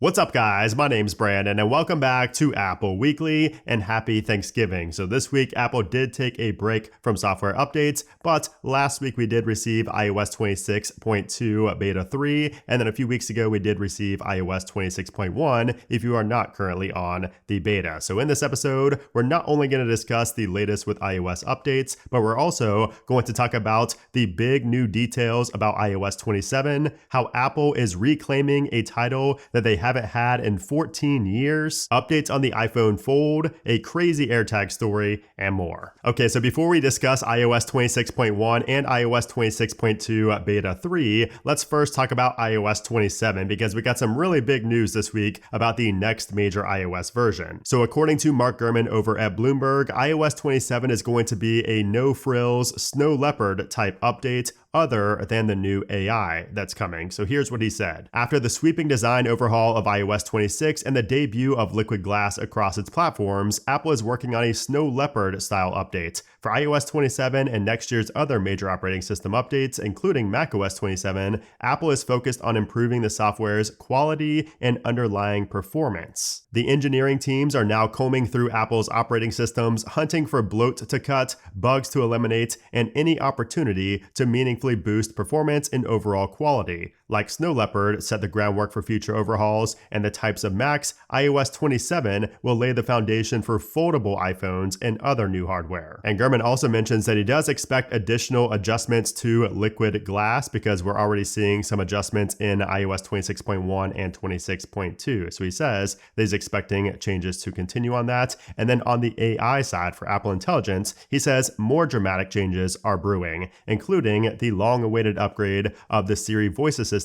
What's up, guys? My name's Brandon, and welcome back to Apple Weekly, and happy Thanksgiving. So this week, Apple did take a break from software updates, but last week we did receive iOS 26.2 Beta 3, and then a few weeks ago we did receive iOS 26.1 if you are not currently on the beta. So in this episode, we're not only going to discuss the latest with iOS updates, but we're also going to talk about the big new details about iOS 27, how Apple is reclaiming a title that they haven't had in 14 years, updates on the iPhone Fold, a crazy AirTag story, and more. Okay, so before we discuss iOS 26.1 and iOS 26.2 Beta 3, let's first talk about iOS 27 because we got some really big news this week about the next major iOS version. So according to Mark Gurman over at Bloomberg, iOS 27 is going to be a no-frills, snow leopard type update other than the new AI that's coming. So here's what he said. After the sweeping design overhaul of iOS 26 and the debut of Liquid Glass across its platforms, Apple is working on a snow leopard style update. For iOS 27 and next year's other major operating system updates, including macOS 27, Apple is focused on improving the software's quality and underlying performance. The engineering teams are now combing through Apple's operating systems, hunting for bloat to cut, bugs to eliminate, and any opportunity to meaningfully boost performance and overall quality. Like Snow Leopard set the groundwork for future overhauls, and the types of Macs, iOS 27 will lay the foundation for foldable iPhones and other new hardware. And Gurman also mentions that he does expect additional adjustments to Liquid Glass because we're already seeing some adjustments in iOS 26.1 and 26.2. So he says that he's expecting changes to continue on that. And then on the AI side for Apple Intelligence, he says more dramatic changes are brewing, including the long-awaited upgrade of the Siri voice assistant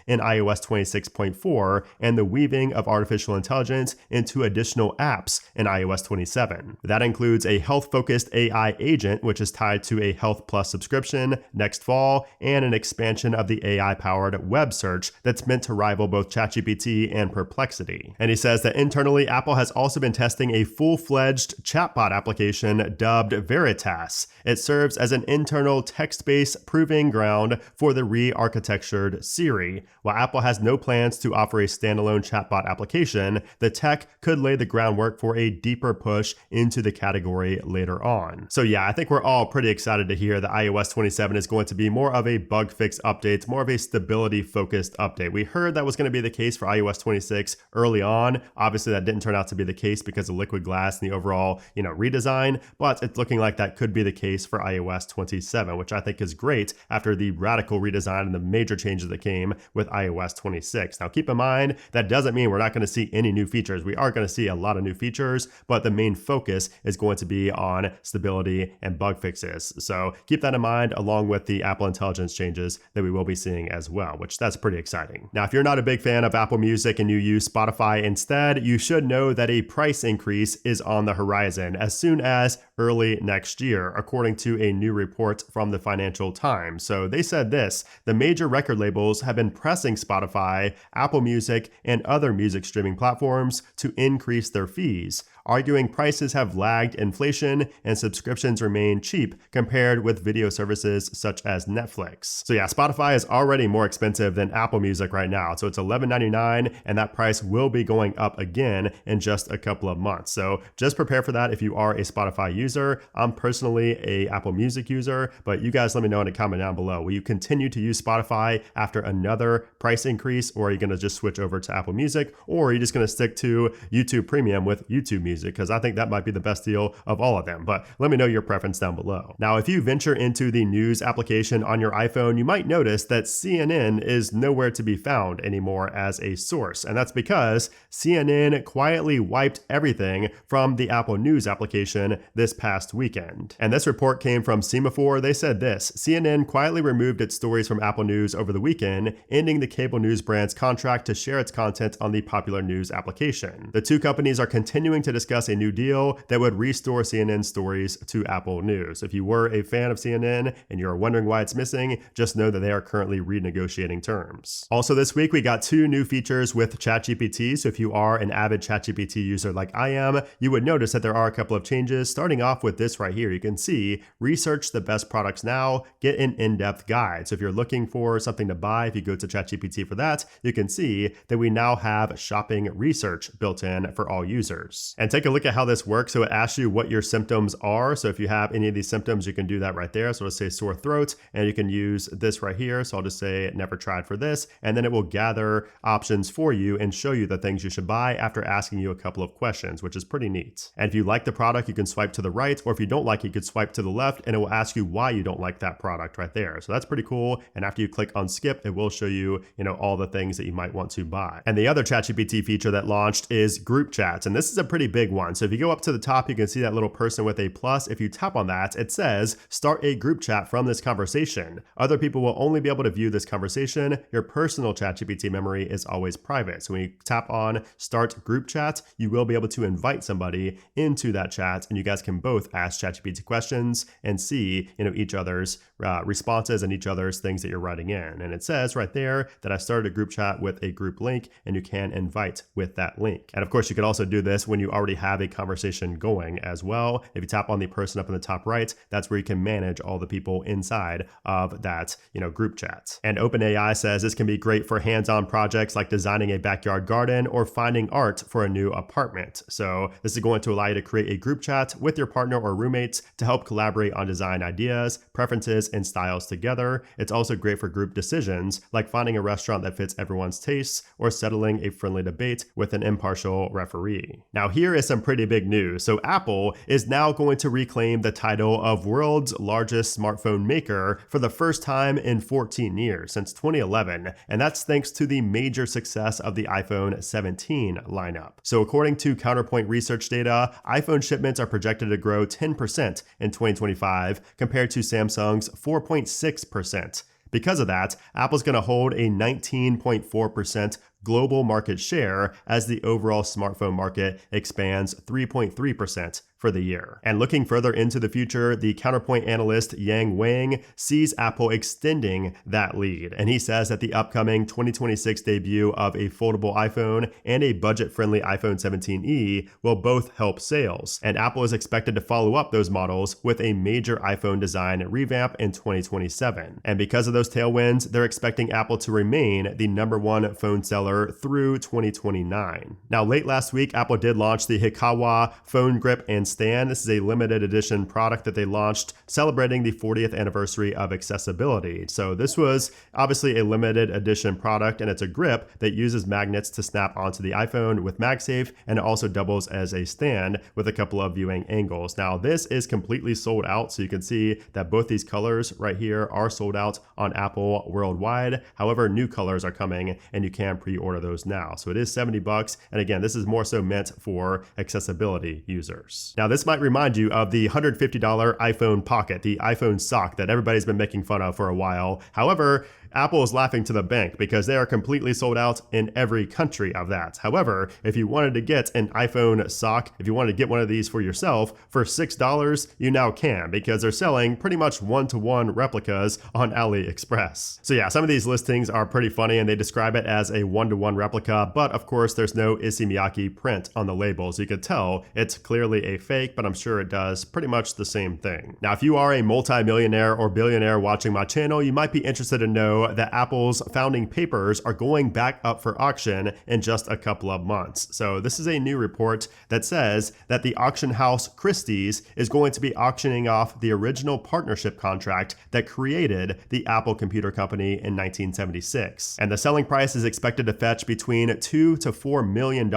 in iOS 26.4 and the weaving of artificial intelligence into additional apps in iOS 27. That includes a health-focused AI agent, which is tied to a Health Plus subscription next fall, and an expansion of the AI-powered web search that's meant to rival both ChatGPT and Perplexity. And he says that internally, Apple has also been testing a full-fledged chatbot application dubbed Veritas. It serves as an internal text-based proving ground for the re-architectured Siri. While Apple has no plans to offer a standalone chatbot application, the tech could lay the groundwork for a deeper push into the category later on. So yeah, I think we're all pretty excited to hear that iOS 27 is going to be more of a bug fix update, more of a stability focused update. We heard that was going to be the case for iOS 26 early on. Obviously that didn't turn out to be the case because of Liquid Glass and the overall, redesign, but it's looking like that could be the case for iOS 27, which I think is great after the radical redesign and the major changes that came with iOS 26. Now keep in mind, that doesn't mean we're not going to see any new features. We are going to see a lot of new features, but the main focus is going to be on stability and bug fixes. So keep that in mind along with the Apple Intelligence changes that we will be seeing as well, which that's pretty exciting. Now, if you're not a big fan of Apple Music and you use Spotify instead, you should know that a price increase is on the horizon as soon as early next year, according to a new report from the Financial Times. So they said this: the major record labels have been pressing Spotify, Apple Music, and other music streaming platforms to increase their fees, arguing prices have lagged inflation and subscriptions remain cheap compared with video services such as Netflix. So yeah, Spotify is already more expensive than Apple Music right now. So it's $11.99, and that price will be going up again in just a couple of months. So just prepare for that if you are a Spotify user. I'm personally a Apple Music user, but you guys let me know in a comment down below. Will you continue to use Spotify after another price increase, or are you going to just switch over to Apple Music, or are you just going to stick to YouTube Premium with YouTube Music? Because I think that might be the best deal of all of them, but let me know your preference down below. Now, if you venture into the news application on your iPhone, you might notice that CNN is nowhere to be found anymore as a source, and that's because CNN quietly wiped everything from the Apple News application this past weekend. And this report came from Semaphore. They said this: CNN quietly removed its stories from Apple News over the weekend, ending the cable news brand's contract to share its content on the popular news application. The two companies are continuing to discuss a new deal that would restore CNN stories to Apple News. If you were a fan of CNN and you're wondering why it's missing, just know that they are currently renegotiating terms. Also this week, we got two new features with ChatGPT. So if you are an avid ChatGPT user like I am, you would notice that there are a couple of changes, starting off with this right here. You can see, research the best products now, get an in-depth guide. So if you're looking for something to buy buy. If you go to ChatGPT for that, you can see that we now have shopping research built in for all users. And take a look at how this works. So it asks you what your symptoms are. So if you have any of these symptoms, you can do that right there. So let's say sore throat, and you can use this right here. So I'll just say never tried for this, and then it will gather options for you and show you the things you should buy after asking you a couple of questions, which is pretty neat. And if you like the product, you can swipe to the right, or if you don't like it, you could swipe to the left, and it will ask you why you don't like that product right there. So that's pretty cool. And after you click on skip, it will show you, all the things that you might want to buy. And the other ChatGPT feature that launched is group chats. And this is a pretty big one. So if you go up to the top, you can see that little person with a plus. If you tap on that, it says start a group chat from this conversation. Other people will only be able to view this conversation. Your personal ChatGPT memory is always private. So when you tap on start group chat, you will be able to invite somebody into that chat, and you guys can both ask ChatGPT questions and see, each other's responses and each other's things that you're writing in. And it says right there that I started a group chat with a group link, and you can invite with that link. And of course, you can also do this when you already have a conversation going as well. If you tap on the person up in the top right, that's where you can manage all the people inside of that, group chat. And OpenAI says this can be great for hands-on projects like designing a backyard garden or finding art for a new apartment. So this is going to allow you to create a group chat with your partner or roommates to help collaborate on design ideas, preferences, and styles together. It's also great for group decisions like finding a restaurant that fits everyone's tastes or settling a friendly debate with an impartial referee. Now here is some pretty big news. So Apple is now going to reclaim the title of world's largest smartphone maker for the first time in 14 years, since 2011, and that's thanks to the major success of the iPhone 17 lineup. So according to Counterpoint research data, iPhone shipments are projected to grow 10% in 2025 compared to Samsung's 4.6%. Because of that, Apple's going to hold a 19.4% global market share as the overall smartphone market expands 3.3% for the year. And looking further into the future, the Counterpoint analyst Yang Wang sees Apple extending that lead. And he says that the upcoming 2026 debut of a foldable iPhone and a budget-friendly iPhone 17e will both help sales. And Apple is expected to follow up those models with a major iPhone design revamp in 2027. And because of those tailwinds, they're expecting Apple to remain the #1 phone seller through 2029. Now, late last week, Apple did launch the Hikawa phone grip and stand. This is a limited edition product that they launched celebrating the 40th anniversary of accessibility. So this was obviously a limited edition product, and it's a grip that uses magnets to snap onto the iPhone with MagSafe, and it also doubles as a stand with a couple of viewing angles. Now this is completely sold out, so you can see that both these colors right here are sold out on Apple worldwide. However, new colors are coming, and you can pre-order those now. So it is $70, and again, this is more so meant for accessibility users. Now, this might remind you of the $150 iPhone Pocket, the iPhone sock that everybody's been making fun of for a while. However, Apple is laughing to the bank because they are completely sold out in every country of that. However, if you wanted to get an iPhone sock, if you wanted to get one of these for yourself for $6, you now can, because they're selling pretty much one-to-one replicas on AliExpress. So yeah, some of these listings are pretty funny, and they describe it as a one-to-one replica, but of course there's no Issey Miyake print on the label, so you could tell it's clearly a fake, but I'm sure it does pretty much the same thing. Now, if you are a multi-millionaire or billionaire watching my channel, you might be interested to know that Apple's founding papers are going back up for auction in just a couple of months. So this is a new report that says that the auction house Christie's is going to be auctioning off the original partnership contract that created the Apple Computer Company in 1976. And the selling price is expected to fetch between $2 to $4 million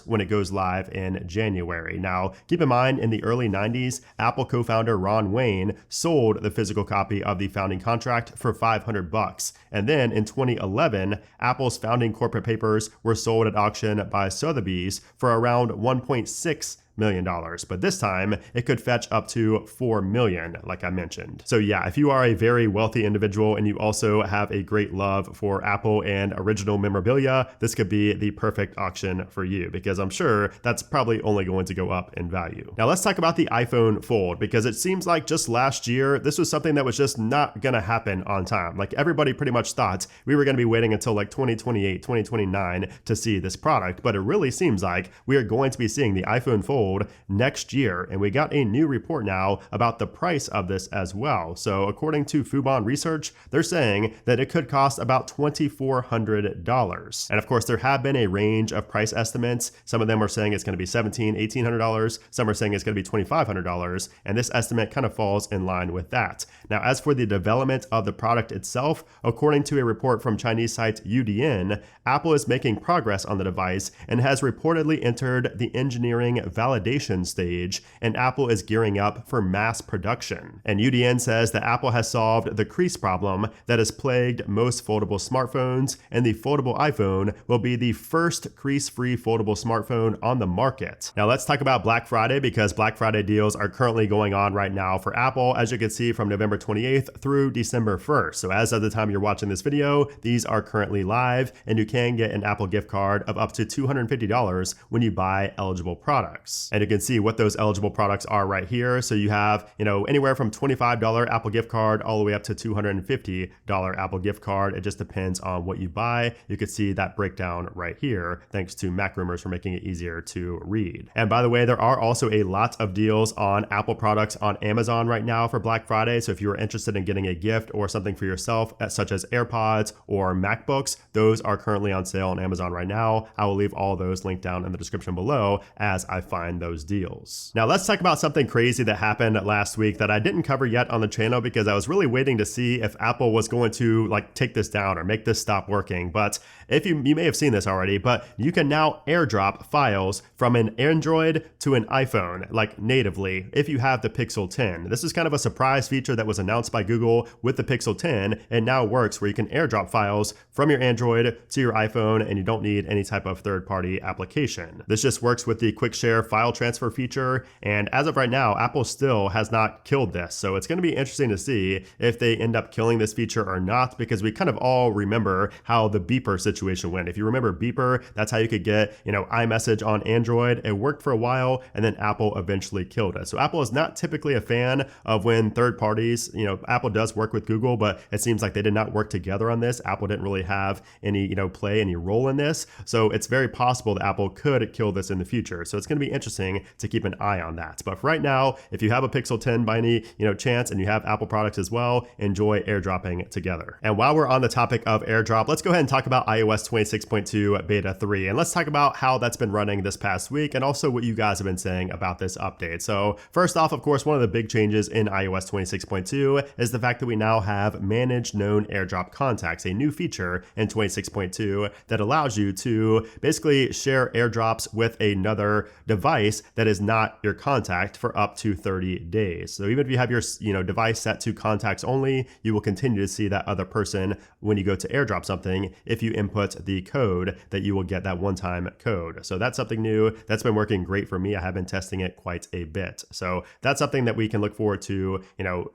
when it goes live in January. Now, keep in mind, in the early 90s, Apple co-founder Ron Wayne sold the physical copy of the founding contract for $500. And then in 2011, Apple's founding corporate papers were sold at auction by Sotheby's for around $1.6 million, but this time it could fetch up to $4 million, like I mentioned. So yeah, if you are a very wealthy individual and you also have a great love for Apple and original memorabilia, this could be the perfect auction for you, because I'm sure that's probably only going to go up in value. Now let's talk about the iPhone Fold, because it seems like just last year, this was something that was just not gonna happen on time. Like, everybody pretty much thought we were gonna be waiting until like 2028, 2029 to see this product, but it really seems like we are going to be seeing the iPhone Fold sold next year. And we got a new report now about the price of this as well. So according to Fubon Research, they're saying that it could cost about $2,400. And of course, there have been a range of price estimates. Some of them are saying it's going to be $1,700, $1,800. Some are saying it's going to be $2,500. And this estimate kind of falls in line with that. Now, as for the development of the product itself, according to a report from Chinese site UDN, Apple is making progress on the device and has reportedly entered the engineering validation stage, and Apple is gearing up for mass production. And UDN says that Apple has solved the crease problem that has plagued most foldable smartphones, and the foldable iPhone will be the first crease-free foldable smartphone on the market. Now let's talk about Black Friday, because Black Friday deals are currently going on right now for Apple, as you can see, from November 28th through December 1st. So as of the time you're watching this video, these are currently live, and you can get an Apple gift card of up to $250 when you buy eligible products. And you can see what those eligible products are right here. So you have, anywhere from $25 Apple gift card all the way up to $250 Apple gift card. It just depends on what you buy. You can see that breakdown right here, thanks to Mac Rumors for making it easier to read. And by the way, there are also a lot of deals on Apple products on Amazon right now for Black Friday. So if you are interested in getting a gift or something for yourself, such as AirPods or MacBooks, those are currently on sale on Amazon right now. I will leave all those linked down in the description below as I find those deals. Now let's talk about something crazy that happened last week that I didn't cover yet on the channel, because I was really waiting to see if Apple was going to take this down or make this stop working. But if you may have seen this already, but you can now airdrop files from an Android to an iPhone, natively, if you have the Pixel 10. This is kind of a surprise feature that was announced by Google with the Pixel 10. It now works where you can airdrop files from your Android to your iPhone, and you don't need any type of third-party application. This just works with the Quick Share file transfer feature, and as of right now, Apple still has not killed this. So it's going to be interesting to see if they end up killing this feature or not, because we kind of all remember how the beeper situation went. If you remember beeper, that's how you could get, iMessage on Android. It worked for a while, and then Apple eventually killed it. So Apple is not typically a fan of when third parties, Apple does work with Google, but it seems like they did not work together on this. Apple didn't really have any, play any role in this. So it's very possible that Apple could kill this in the future. So it's going to be interesting to keep an eye on that. But for right now, if you have a Pixel 10 by any, chance, and you have Apple products as well, enjoy airdropping together. And while we're on the topic of airdrop, let's go ahead and talk about iOS 26.2 Beta 3. And let's talk about how that's been running this past week, and also what you guys have been saying about this update. So first off, of course, one of the big changes in iOS 26.2 is the fact that we now have manage known airdrop contacts, a new feature in 26.2 that allows you to basically share airdrops with another device that is not your contact for up to 30 days. So even if you have your device set to contacts only, you will continue to see that other person when you go to airdrop something if you input the code that you will get that one-time code. So that's something new that's been working great for me. I have been testing it quite a bit. So that's something that we can look forward to,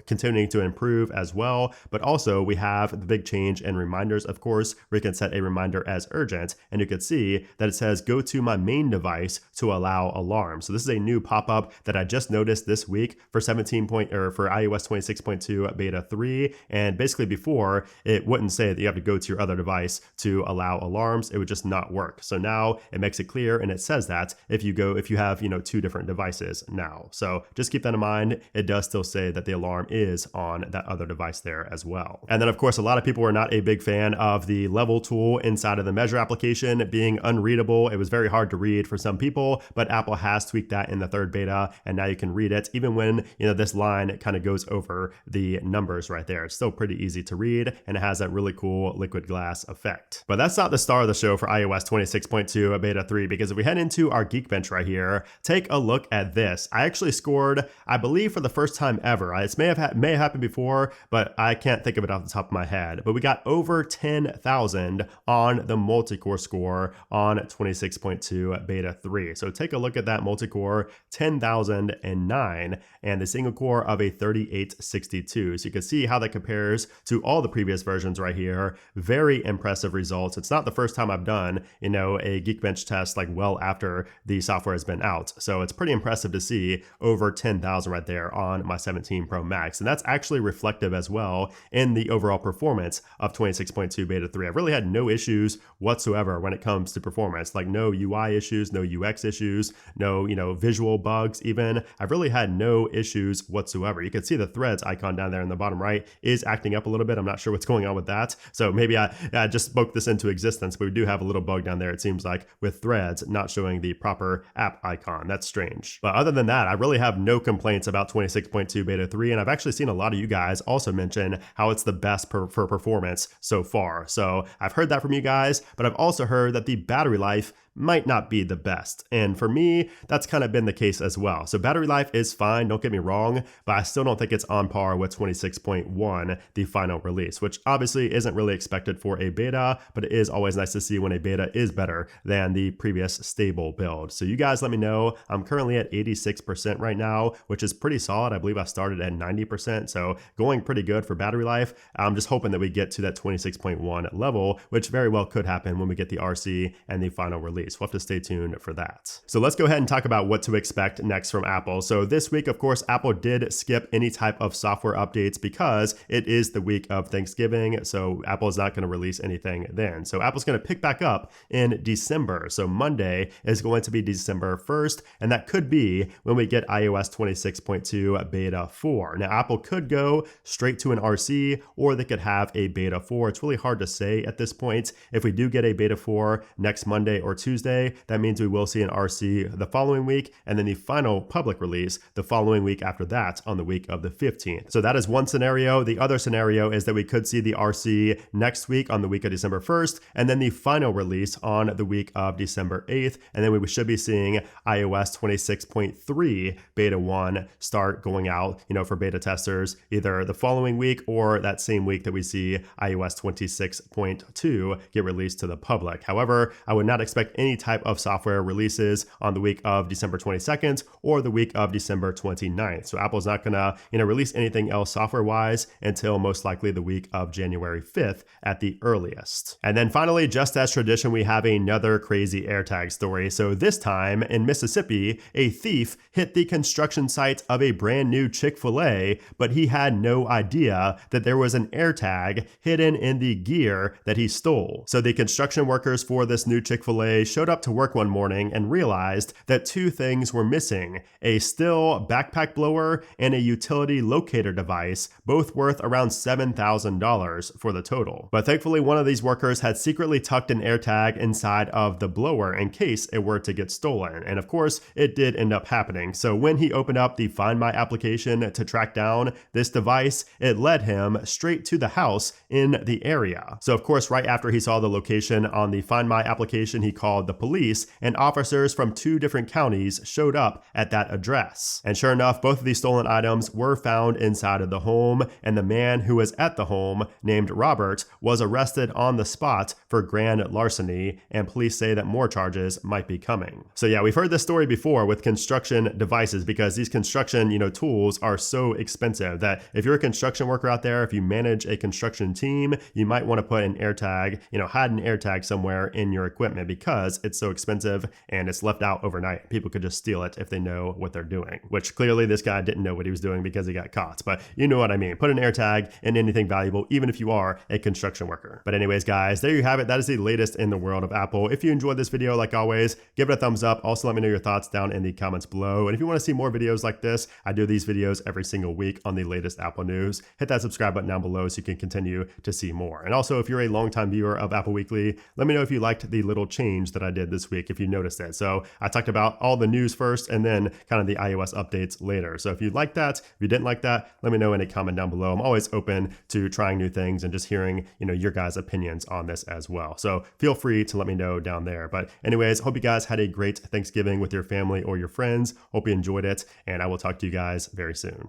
continuing to improve as well. But also we have the big change in reminders, of course, where you can set a reminder as urgent, and you can see that it says go to my main device to allow alarms. So this is a new pop-up that I just noticed this week for for iOS 26.2 Beta 3. And basically before, it wouldn't say that you have to go to your other device to allow alarms. It would just not work. So now it makes it clear, and it says that if you have, two different devices now. So just keep that in mind. It does still say that the alarm is on that other device there as well. And then of course, a lot of people were not a big fan of the level tool inside of the measure application being unreadable. It was very hard to read for some people, but Apple has tweaked that in the third beta, and now you can read it even when, this line kind of goes over the numbers right there. It's still pretty easy to read, and it has that really cool liquid glass effect. But that's not the star of the show for iOS 26.2 Beta 3, because if we head into our Geekbench right here, take a look at this. I actually scored, I believe, for the first time ever. It may have happened before, but I can't think of it off the top of my head. But we got over 10,000 on the multi-core score on 26.2 Beta 3. So take a look at that multi-core, 10,009, and the single core of a 3862. So you can see how that compares to all the previous versions right here. Very impressive results. It's not the first time I've done, a Geekbench test well after the software has been out. So it's pretty impressive to see over 10,000 right there on my 17 Pro Max. And that's actually reflective as well in the overall performance of 26.2 Beta 3. I've really had no issues whatsoever when it comes to performance, no UI issues, no UX issues, no, visual bugs even. I've really had no issues whatsoever. You can see the threads icon down there in the bottom right is acting up a little bit. I'm not sure what's going on with that. So maybe I just spoke this into existence, but we do have a little bug down there, it seems like, with threads not showing the proper app icon. That's strange. But other than that, I really have no complaints about 26.2 beta 3. And I've actually seen a lot of you guys also mention how it's the best for performance so far. So I've heard that from you guys, but I've also heard that the battery life might not be the best. And for me, that's kind of been the case as well. So battery life is fine, don't get me wrong, but I still don't think it's on par with 26.1, the final release, which obviously isn't really expected for a beta, but it is always nice to see when a beta is better than the previous stable build. So you guys let me know. I'm currently at 86% right now, which is pretty solid. I believe I started at 90%, so going pretty good for battery life. I'm just hoping that we get to that 26.1 level, which very well could happen when we get the RC and the final release. We'll have to stay tuned for that. So let's go ahead and talk about what to expect next from Apple. So this week, of course, Apple did skip any type of software updates because it is the week of Thanksgiving. So Apple is not going to release anything then. So Apple's going to pick back up in December. So Monday is going to be December 1st, and that could be when we get iOS 26.2 beta 4. Now, Apple could go straight to an RC, or they could have a beta 4. It's really hard to say at this point. If we do get a beta 4 next Monday or Tuesday, that means we will see an RC the following week, and then the final public release the following week after that on the week of the 15th. So that is one scenario. The other scenario is that we could see the RC next week on the week of December 1st, and then the final release on the week of December 8th, and then we should be seeing iOS 26.3 beta 1 start going out, for beta testers either the following week or that same week that we see iOS 26.2 get released to the public. However, I would not expect any type of software releases on the week of December 22nd or the week of December 29th. So Apple's not gonna, release anything else software-wise until most likely the week of January 5th at the earliest. And then finally, just as tradition, we have another crazy AirTag story. So this time in Mississippi, a thief hit the construction site of a brand new Chick-fil-A, but he had no idea that there was an AirTag hidden in the gear that he stole. So the construction workers for this new Chick-fil-A showed up to work one morning and realized that two things were missing: a still backpack blower and a utility locator device, both worth around $7,000 for the total. But thankfully, one of these workers had secretly tucked an AirTag inside of the blower in case it were to get stolen. And of course, it did end up happening. So when he opened up the Find My application to track down this device, it led him straight to the house in the area. So of course, right after he saw the location on the Find My application, he called the police, and officers from 2 different counties showed up at that address. And sure enough, both of these stolen items were found inside of the home, and the man who was at the home, named Robert, was arrested on the spot for grand larceny, and police say that more charges might be coming. So yeah, we've heard this story before with construction devices, because these construction, tools are so expensive that if you're a construction worker out there, if you manage a construction team, you might want to put an AirTag, hide an AirTag somewhere in your equipment, because it's so expensive and it's left out overnight. People could just steal it if they know what they're doing, which clearly this guy didn't know what he was doing because he got caught. But you know what I mean. Put an AirTag in anything valuable, even if you are a construction worker. But anyways, guys, there you have it. That is the latest in the world of Apple. If you enjoyed this video, like always, give it a thumbs up. Also, let me know your thoughts down in the comments below. And if you want to see more videos like this, I do these videos every single week on the latest Apple news. Hit that subscribe button down below so you can continue to see more. And also, if you're a longtime viewer of Apple Weekly, let me know if you liked the little change that I did this week, if you noticed it. So I talked about all the news first and then kind of the iOS updates later. So if you like that, if you didn't like that, let me know in a comment down below. I'm always open to trying new things and just hearing, your guys' opinions on this as well. So feel free to let me know down there. But anyways, hope you guys had a great Thanksgiving with your family or your friends. Hope you enjoyed it, and I will talk to you guys very soon.